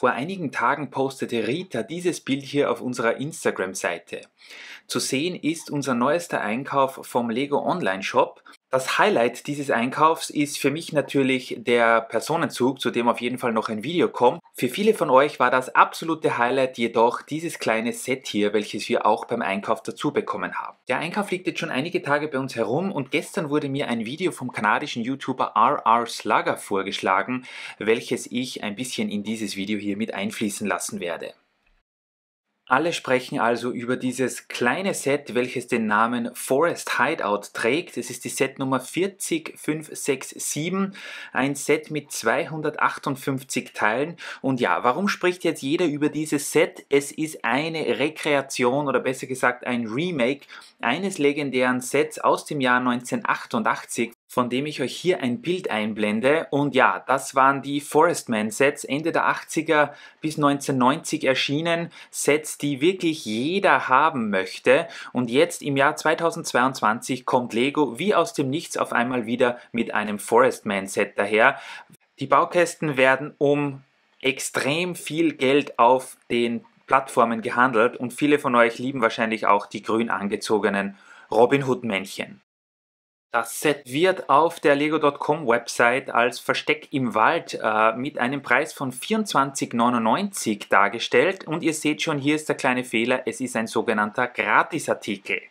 Vor einigen Tagen postete Rita dieses Bild hier auf unserer Instagram-Seite. Zu sehen ist unser neuester Einkauf vom Lego Online-Shop. Das Highlight dieses Einkaufs ist für mich natürlich der Personenzug, zu dem auf jeden Fall noch ein Video kommt. Für viele von euch war das absolute Highlight jedoch dieses kleine Set hier, welches wir auch beim Einkauf dazu bekommen haben. Der Einkauf liegt jetzt schon einige Tage bei uns herum und gestern wurde mir ein Video vom kanadischen YouTuber RR Slugger vorgeschlagen, welches ich ein bisschen in dieses Video hier mit einfließen lassen werde. Alle sprechen also über dieses kleine Set, welches den Namen Forest Hideout trägt. Es ist die Setnummer 40567, ein Set mit 258 Teilen. Und ja, warum spricht jetzt jeder über dieses Set? Es ist eine Rekreation oder besser gesagt ein Remake eines legendären Sets aus dem Jahr 1988. Von dem ich euch hier ein Bild einblende. Und ja, das waren die Forest Man Sets, Ende der 80er bis 1990 erschienen. Sets, die wirklich jeder haben möchte. Und jetzt im Jahr 2022 kommt Lego wie aus dem Nichts auf einmal wieder mit einem Forest Man Set daher. Die Baukästen werden um extrem viel Geld auf den Plattformen gehandelt und viele von euch lieben wahrscheinlich auch die grün angezogenen Robin Hood Männchen. Das Set wird auf der Lego.com Website als Versteck im Wald mit einem Preis von 24,99 dargestellt und ihr seht schon, hier ist der kleine Fehler, es ist ein sogenannter Gratisartikel.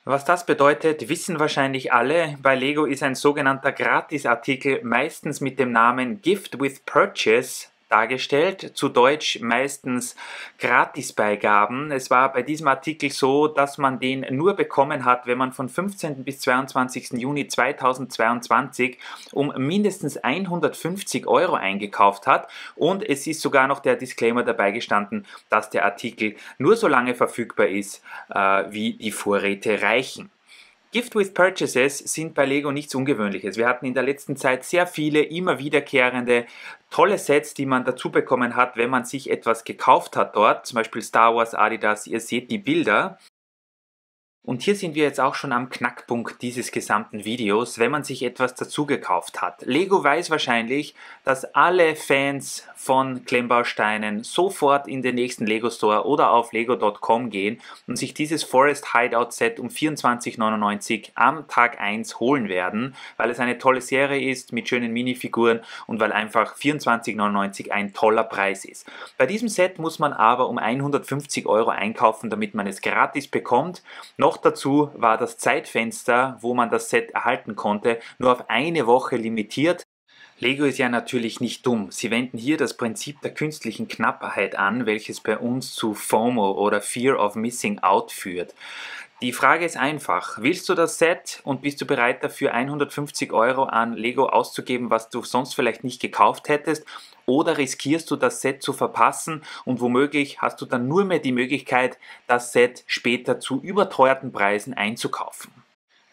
Was das bedeutet, wissen wahrscheinlich alle. Bei Lego ist ein sogenannter Gratisartikel meistens mit dem Namen Gift with Purchase dargestellt, zu Deutsch meistens Gratisbeigaben. Es war bei diesem Artikel so, dass man den nur bekommen hat, wenn man von 15. bis 22. Juni 2022 um mindestens 150 € eingekauft hat und es ist sogar noch der Disclaimer dabei gestanden, dass der Artikel nur so lange verfügbar ist, wie die Vorräte reichen. Gift with Purchases sind bei Lego nichts Ungewöhnliches. Wir hatten in der letzten Zeit sehr viele immer wiederkehrende tolle Sets, die man dazu bekommen hat, wenn man sich etwas gekauft hat dort, zum Beispiel Star Wars, Adidas, ihr seht die Bilder. Und hier sind wir jetzt auch schon am Knackpunkt dieses gesamten Videos, wenn man sich etwas dazu gekauft hat. Lego weiß wahrscheinlich, dass alle Fans von Klemmbausteinen sofort in den nächsten Lego Store oder auf lego.com gehen und sich dieses Forest Hideout Set um 24,99 am Tag 1 holen werden, weil es eine tolle Serie ist mit schönen Minifiguren und weil einfach 24,99 ein toller Preis ist. Bei diesem Set muss man aber um 150 € einkaufen, damit man es gratis bekommt. Noch dazu war das Zeitfenster, wo man das Set erhalten konnte, nur auf eine Woche limitiert. Lego ist ja natürlich nicht dumm. Sie wenden hier das Prinzip der künstlichen Knappheit an, welches bei uns zu FOMO oder Fear of Missing Out führt. Die Frage ist einfach, willst du das Set und bist du bereit dafür 150 € an Lego auszugeben, was du sonst vielleicht nicht gekauft hättest? Oder riskierst du das Set zu verpassen und womöglich hast du dann nur mehr die Möglichkeit, das Set später zu überteuerten Preisen einzukaufen?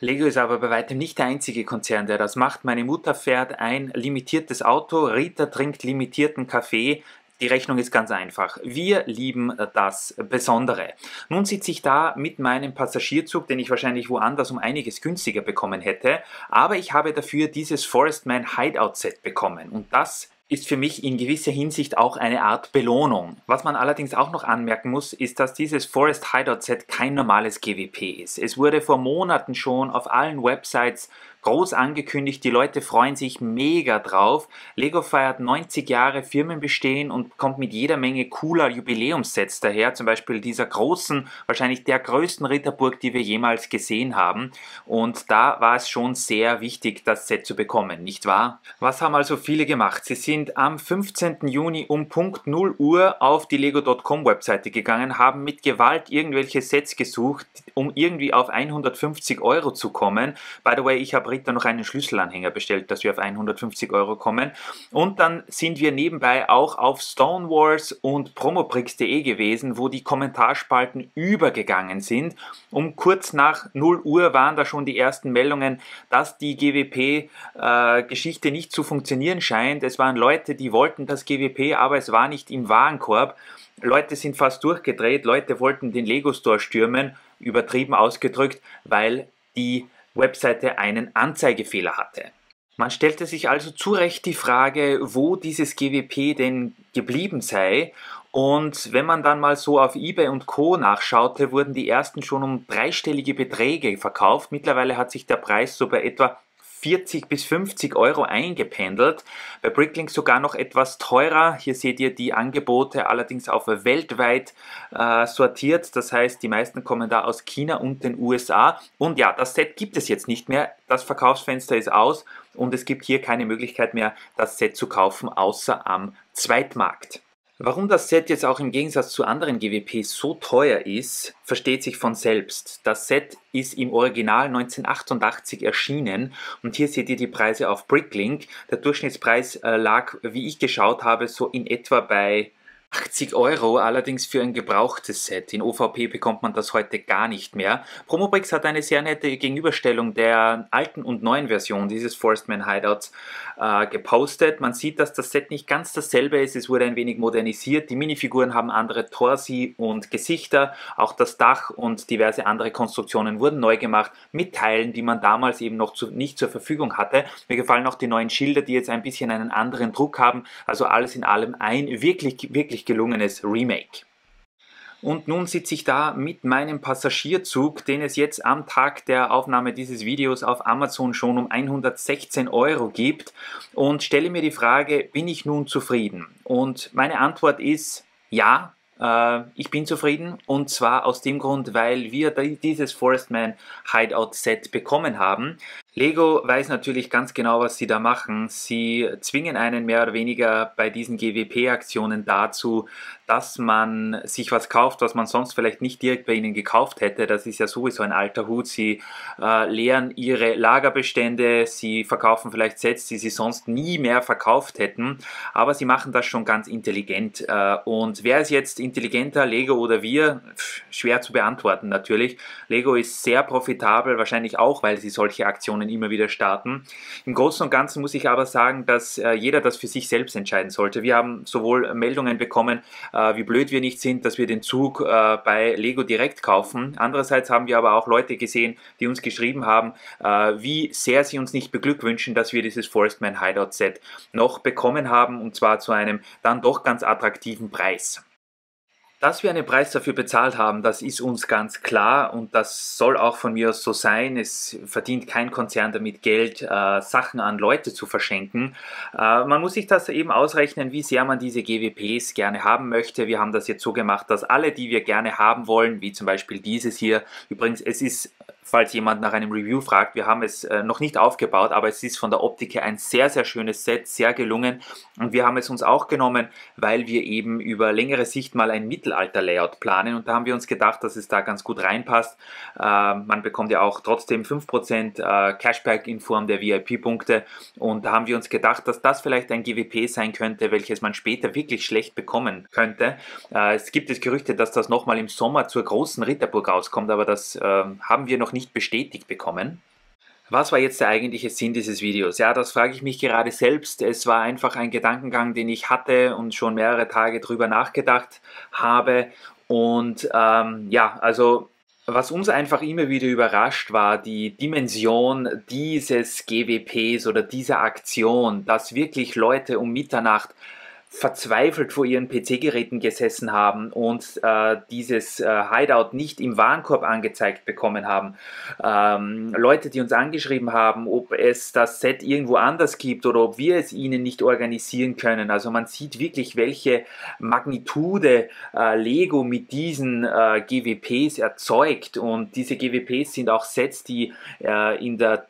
Lego ist aber bei weitem nicht der einzige Konzern, der das macht. Meine Mutter fährt ein limitiertes Auto, Rita trinkt limitierten Kaffee. Die Rechnung ist ganz einfach. Wir lieben das Besondere. Nun sitze ich da mit meinem Passagierzug, den ich wahrscheinlich woanders um einiges günstiger bekommen hätte, aber ich habe dafür dieses Forest Man Hideout Set bekommen und das ist für mich in gewisser Hinsicht auch eine Art Belohnung. Was man allerdings auch noch anmerken muss, ist, dass dieses Forest Hideout Set kein normales GWP ist. Es wurde vor Monaten schon auf allen Websites groß angekündigt, die Leute freuen sich mega drauf. Lego feiert 90 Jahre Firmenbestehen und kommt mit jeder Menge cooler Jubiläumssets daher, zum Beispiel dieser großen, wahrscheinlich der größten Ritterburg, die wir jemals gesehen haben. Und da war es schon sehr wichtig, das Set zu bekommen, nicht wahr? Was haben also viele gemacht? Sie sind am 15. Juni um Punkt 0 Uhr auf die Lego.com Webseite gegangen, haben mit Gewalt irgendwelche Sets gesucht, um irgendwie auf 150 € zu kommen. By the way, ich habe Rita noch einen Schlüsselanhänger bestellt, dass wir auf 150 € kommen. Und dann sind wir nebenbei auch auf Stonewars und Promobricks.de gewesen, wo die Kommentarspalten übergegangen sind. Um kurz nach 0 Uhr waren da schon die ersten Meldungen, dass die GWP-Geschichte nicht zu funktionieren scheint. Es waren Leute, die wollten das GWP, aber es war nicht im Warenkorb. Leute sind fast durchgedreht, Leute wollten den Lego Store stürmen, übertrieben ausgedrückt, weil die Webseite einen Anzeigefehler hatte. Man stellte sich also zu Recht die Frage, wo dieses GWP denn geblieben sei. Und wenn man dann mal so auf eBay und Co. nachschaute, wurden die ersten schon um dreistellige Beträge verkauft. Mittlerweile hat sich der Preis so bei etwa 40 bis 50 Euro eingependelt. Bei Bricklink sogar noch etwas teurer. Hier seht ihr die Angebote allerdings auf weltweit sortiert. Das heißt, die meisten kommen da aus China und den USA. Und ja, das Set gibt es jetzt nicht mehr. Das Verkaufsfenster ist aus und es gibt hier keine Möglichkeit mehr, das Set zu kaufen, außer am Zweitmarkt. Warum das Set jetzt auch im Gegensatz zu anderen GWPs so teuer ist, versteht sich von selbst. Das Set ist im Original 1988 erschienen und hier seht ihr die Preise auf Bricklink. Der Durchschnittspreis lag, wie ich geschaut habe, so in etwa bei 80 Euro, allerdings für ein gebrauchtes Set. In OVP bekommt man das heute gar nicht mehr. Promobricks hat eine sehr nette Gegenüberstellung der alten und neuen Version dieses Forest Man Hideouts gepostet. Man sieht, dass das Set nicht ganz dasselbe ist. Es wurde ein wenig modernisiert. Die Minifiguren haben andere Torsi und Gesichter. Auch das Dach und diverse andere Konstruktionen wurden neu gemacht mit Teilen, die man damals eben noch nicht zur Verfügung hatte. Mir gefallen auch die neuen Schilder, die jetzt ein bisschen einen anderen Druck haben. Also alles in allem ein wirklich gelungenes Remake. Und nun sitze ich da mit meinem Passagierzug, den es jetzt am Tag der Aufnahme dieses Videos auf Amazon schon um 116 Euro gibt und stelle mir die Frage, bin ich nun zufrieden? Und meine Antwort ist ja. Ich bin zufrieden und zwar aus dem Grund, weil wir dieses Forest Man Hideout Set bekommen haben. Lego weiß natürlich ganz genau, was sie da machen. Sie zwingen einen mehr oder weniger bei diesen GWP-Aktionen dazu, dass man sich was kauft, was man sonst vielleicht nicht direkt bei ihnen gekauft hätte. Das ist ja sowieso ein alter Hut. Sie leeren ihre Lagerbestände, sie verkaufen vielleicht Sets, die sie sonst nie mehr verkauft hätten, aber sie machen das schon ganz intelligent. Und wer ist jetzt intelligenter, Lego oder wir? Schwer zu beantworten natürlich. Lego ist sehr profitabel, wahrscheinlich auch, weil sie solche Aktionen immer wieder starten. Im Großen und Ganzen muss ich aber sagen, dass jeder das für sich selbst entscheiden sollte. Wir haben sowohl Meldungen bekommen, wie blöd wir nicht sind, dass wir den Zug bei Lego direkt kaufen. Andererseits haben wir aber auch Leute gesehen, die uns geschrieben haben, wie sehr sie uns nicht beglückwünschen, dass wir dieses Forest Man Hideout Set noch bekommen haben, und zwar zu einem dann doch ganz attraktiven Preis. Dass wir einen Preis dafür bezahlt haben, das ist uns ganz klar und das soll auch von mir aus so sein. Es verdient kein Konzern damit Geld, Sachen an Leute zu verschenken. Man muss sich das eben ausrechnen, wie sehr man diese GWPs gerne haben möchte. Wir haben das jetzt so gemacht, dass alle, die wir gerne haben wollen, wie zum Beispiel dieses hier, übrigens, es ist, falls jemand nach einem Review fragt, wir haben es noch nicht aufgebaut, aber es ist von der Optik her ein sehr schönes Set, sehr gelungen und wir haben es uns auch genommen, weil wir eben über längere Sicht mal ein Mittelalter-Layout planen und da haben wir uns gedacht, dass es da ganz gut reinpasst. Man bekommt ja auch trotzdem 5% Cashback in Form der VIP-Punkte und da haben wir uns gedacht, dass das vielleicht ein GWP sein könnte, welches man später wirklich schlecht bekommen könnte. Es gibt Gerüchte, dass das nochmal im Sommer zur großen Ritterburg rauskommt, aber das haben wir noch nicht bestätigt bekommen. Was war jetzt der eigentliche Sinn dieses Videos? Ja, das frage ich mich gerade selbst. Es war einfach ein Gedankengang, den ich hatte und schon mehrere Tage drüber nachgedacht habe. Und ja, also was uns einfach immer wieder überrascht, war die Dimension dieses GWPs oder dieser Aktion, dass wirklich Leute um Mitternacht verzweifelt vor ihren PC-Geräten gesessen haben und dieses Hideout nicht im Warenkorb angezeigt bekommen haben. Leute, die uns angeschrieben haben, ob es das Set irgendwo anders gibt oder ob wir es ihnen nicht organisieren können. Also man sieht wirklich, welche Magnitude Lego mit diesen GWPs erzeugt. Und diese GWPs sind auch Sets, die in der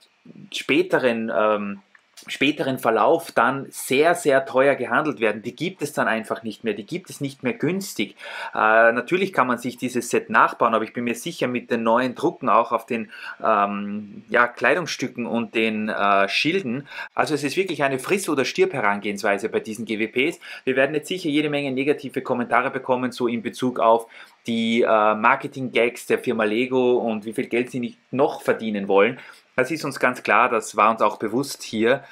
späteren Verlauf dann sehr teuer gehandelt werden. Die gibt es dann einfach nicht mehr, die gibt es nicht mehr günstig. Natürlich kann man sich dieses Set nachbauen, aber ich bin mir sicher, mit den neuen Drucken auch auf den ja, Kleidungsstücken und den Schilden, also es ist wirklich eine Friss- oder Stirb-Herangehensweise bei diesen GWPs. Wir werden jetzt sicher jede Menge negative Kommentare bekommen, so in Bezug auf die Marketing-Gags der Firma Lego und wie viel Geld sie nicht noch verdienen wollen. Das ist uns ganz klar, das war uns auch bewusst hier.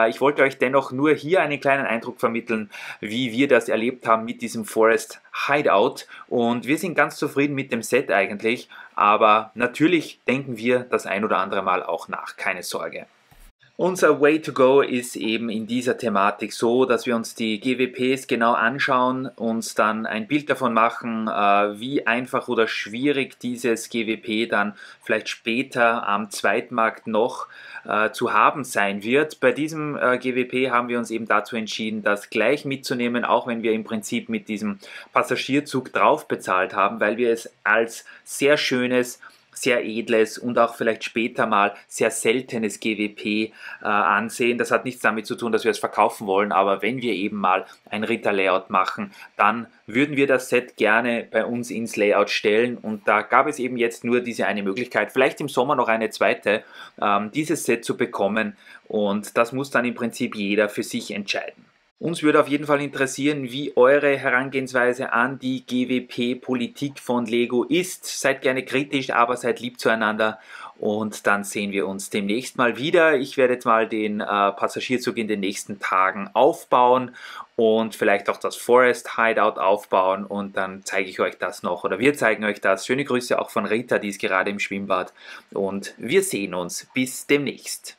Ich wollte euch dennoch nur hier einen kleinen Eindruck vermitteln, wie wir das erlebt haben mit diesem Forest Hideout. Und wir sind ganz zufrieden mit dem Set eigentlich, aber natürlich denken wir das ein oder andere Mal auch nach, keine Sorge. Unser Way to go ist eben in dieser Thematik so, dass wir uns die GWPs genau anschauen, uns dann ein Bild davon machen, wie einfach oder schwierig dieses GWP dann vielleicht später am Zweitmarkt noch zu haben sein wird. Bei diesem GWP haben wir uns eben dazu entschieden, das gleich mitzunehmen, auch wenn wir im Prinzip mit diesem Passagierzug drauf bezahlt haben, weil wir es als sehr schönes, sehr edles und auch vielleicht später mal sehr seltenes GWP ansehen. Das hat nichts damit zu tun, dass wir es verkaufen wollen, aber wenn wir eben mal ein Ritter-Layout machen, dann würden wir das Set gerne bei uns ins Layout stellen, und da gab es eben jetzt nur diese eine Möglichkeit, vielleicht im Sommer noch eine zweite, dieses Set zu bekommen, und das muss dann im Prinzip jeder für sich entscheiden. Uns würde auf jeden Fall interessieren, wie eure Herangehensweise an die GWP-Politik von Lego ist. Seid gerne kritisch, aber seid lieb zueinander, und dann sehen wir uns demnächst mal wieder. Ich werde jetzt mal den Passagierzug in den nächsten Tagen aufbauen und vielleicht auch das Forest Hideout aufbauen, und dann zeige ich euch das noch, oder wir zeigen euch das. Schöne Grüße auch von Rita, die ist gerade im Schwimmbad, und wir sehen uns. Bis demnächst.